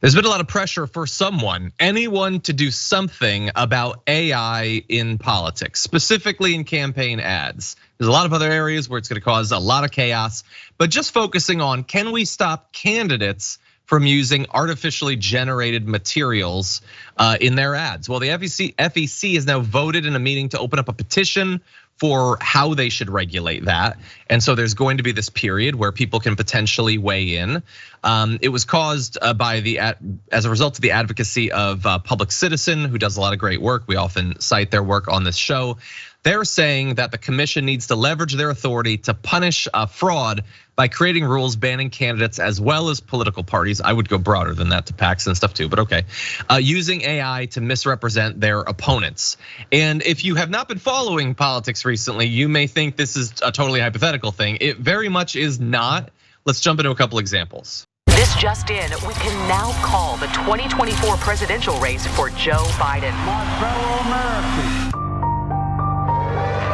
There's been a lot of pressure for anyone to do something about AI in politics, specifically in campaign ads. There's a lot of other areas where it's gonna cause a lot of chaos, but just focusing on, can we stop candidates from using artificially generated materials in their ads? Well, the FEC has now voted in a meeting to open up a petition for how they should regulate that. And so there's going to be this period where people can potentially weigh in. It was caused as a result of the advocacy of Public Citizen, who does a lot of great work. We often cite their work on this show. They're saying that the commission needs to leverage their authority to punish fraud by creating rules banning candidates as well as political parties. I would go broader than that to PACs and stuff too, but okay. Using AI to misrepresent their opponents. And if you have not been following politics recently, you may think this is a totally hypothetical thing. It very much is not. Let's jump into a couple examples. This just in, we can now call the 2024 presidential race for Joe Biden. My fellow Americans.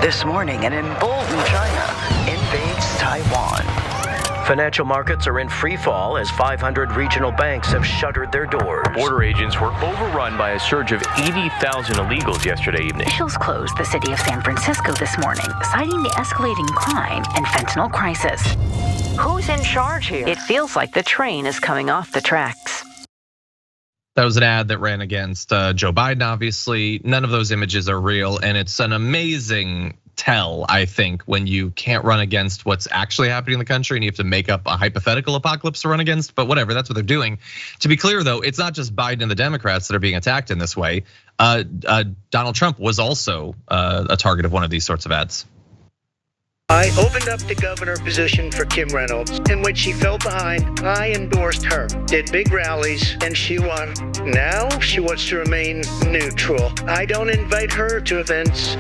This morning, an emboldened China invades Taiwan. Financial markets are in free fall as 500 regional banks have shuttered their doors. Border agents were overrun by a surge of 80,000 illegals yesterday evening. Officials closed the city of San Francisco this morning, citing the escalating crime and fentanyl crisis. Who's in charge here? It feels like the train is coming off the tracks. That was an ad that ran against Joe Biden, obviously. None of those images are real, and it's an amazing tell, I think, when you can't run against what's actually happening in the country and you have to make up a hypothetical apocalypse to run against, but whatever, that's what they're doing. To be clear though, it's not just Biden and the Democrats that are being attacked in this way. Donald Trump was also a target of one of these sorts of ads. I opened up the governor position for Kim Reynolds, in which she fell behind. I endorsed her, did big rallies, and she won. Now she wants to remain neutral. I don't invite her to events.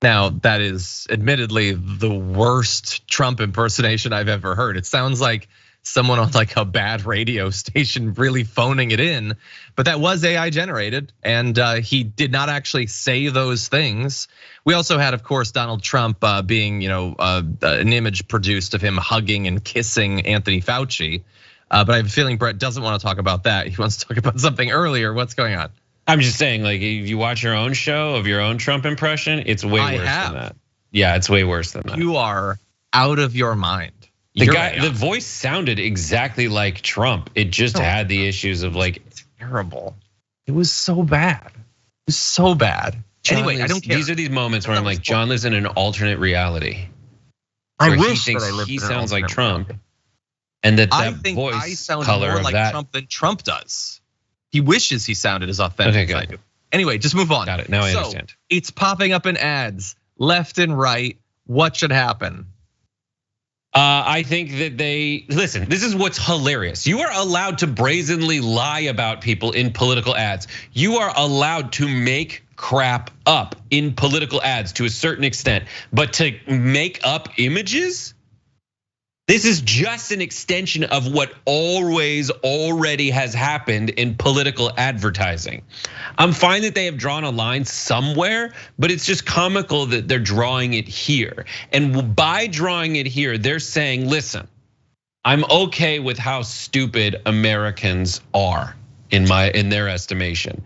Now, that is admittedly the worst Trump impersonation I've ever heard. It sounds like someone on like a bad radio station really phoning it in, but that was AI generated, and he did not actually say those things. We also had, of course, Donald Trump being, an image produced of him hugging and kissing Anthony Fauci. But I have a feeling Brett doesn't want to talk about that. He wants to talk about something earlier. What's going on? I'm just saying, like, if you watch your own show of your own Trump impression, it's way worse than that. Yeah, it's way worse than that. You are out of your mind. The voice sounded exactly like Trump. It just had the issues of like terrible. It was so bad. It was so bad. Anyway, I don't care. These are these moments where I'm like, John lives in an alternate reality. I wish he that thinks I lived he in an sounds like alternate Trump, reality. and that I think voice I sound color more of like that. Trump than Trump does. He wishes he sounded as authentic as I do. Anyway, just move on. Got it. Now I understand. It's popping up in ads left and right. What should happen? I think that listen, this is what's hilarious. You are allowed to brazenly lie about people in political ads. You are allowed to make crap up in political ads to a certain extent, but to make up images? This is just an extension of what always already has happened in political advertising. I'm fine that they have drawn a line somewhere, but it's just comical that they're drawing it here. And by drawing it here, they're saying, listen, I'm okay with how stupid Americans are in their estimation.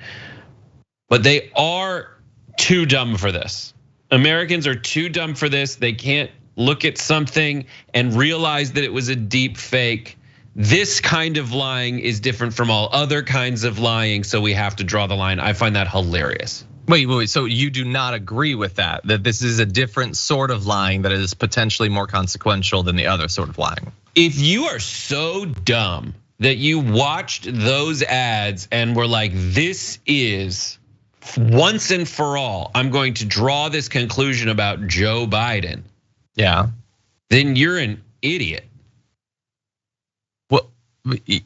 But they are too dumb for this. Americans are too dumb for this. They can't look at something and realize that it was a deep fake. This kind of lying is different from all other kinds of lying, so we have to draw the line. I find that hilarious. Wait, so you do not agree with that this is a different sort of lying that is potentially more consequential than the other sort of lying? If you are so dumb that you watched those ads and were like, this is once and for all, I'm going to draw this conclusion about Joe Biden. Yeah. Then you're an idiot. Well,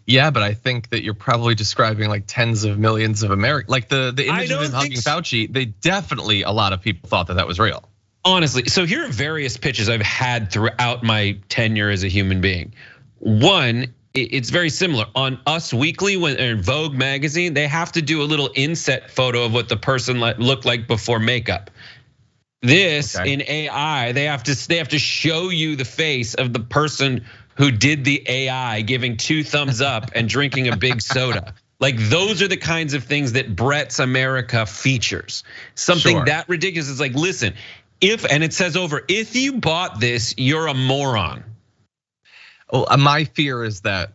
yeah, but I think that you're probably describing like tens of millions of Americans. Like the image of him hugging Fauci, they definitely, a lot of people thought that was real. Honestly, so here are various pitches I've had throughout my tenure as a human being. One, it's very similar. On Us Weekly, when Vogue magazine, they have to do a little inset photo of what the person looked like before makeup. This in AI, they have to show you the face of the person who did the AI giving 2 thumbs up and drinking a big soda. Like those are the kinds of things that Brett's America features. Something that ridiculous is like, listen, and it says over, if you bought this, you're a moron. Well, my fear is that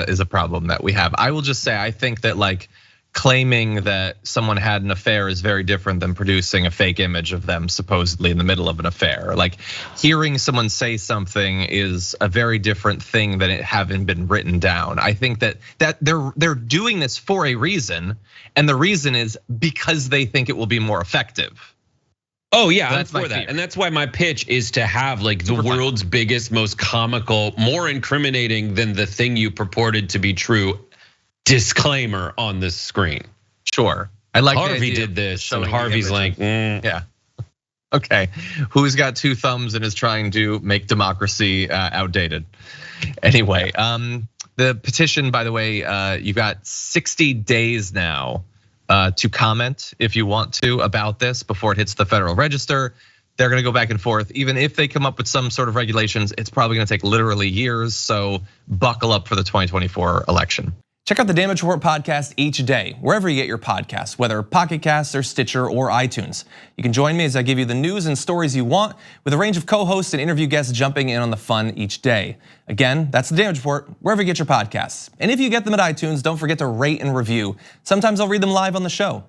is a problem that we have. I will just say, I think that like claiming that someone had an affair is very different than producing a fake image of them supposedly in the middle of an affair. Like hearing someone say something is a very different thing than it having been written down. I think that they're doing this for a reason, and the reason is because they think it will be more effective. Oh yeah, I'm for that. And that's why my pitch is to have like the world's biggest, most comical, more incriminating than the thing you purported to be true disclaimer on the screen. Sure. I like Harvey did this, and Harvey's like, yeah. Okay, who's got 2 thumbs and is trying to make democracy outdated? Anyway, the petition, by the way, you got 60 days now to comment if you want to about this before it hits the Federal Register. They're gonna go back and forth. Even if they come up with some sort of regulations, it's probably gonna take literally years. So buckle up for the 2024 election. Check out the Damage Report podcast each day, wherever you get your podcasts, whether Pocket Casts or Stitcher or iTunes. You can join me as I give you the news and stories you want, with a range of co-hosts and interview guests jumping in on the fun each day. Again, that's the Damage Report, wherever you get your podcasts. And if you get them at iTunes, don't forget to rate and review. Sometimes I'll read them live on the show.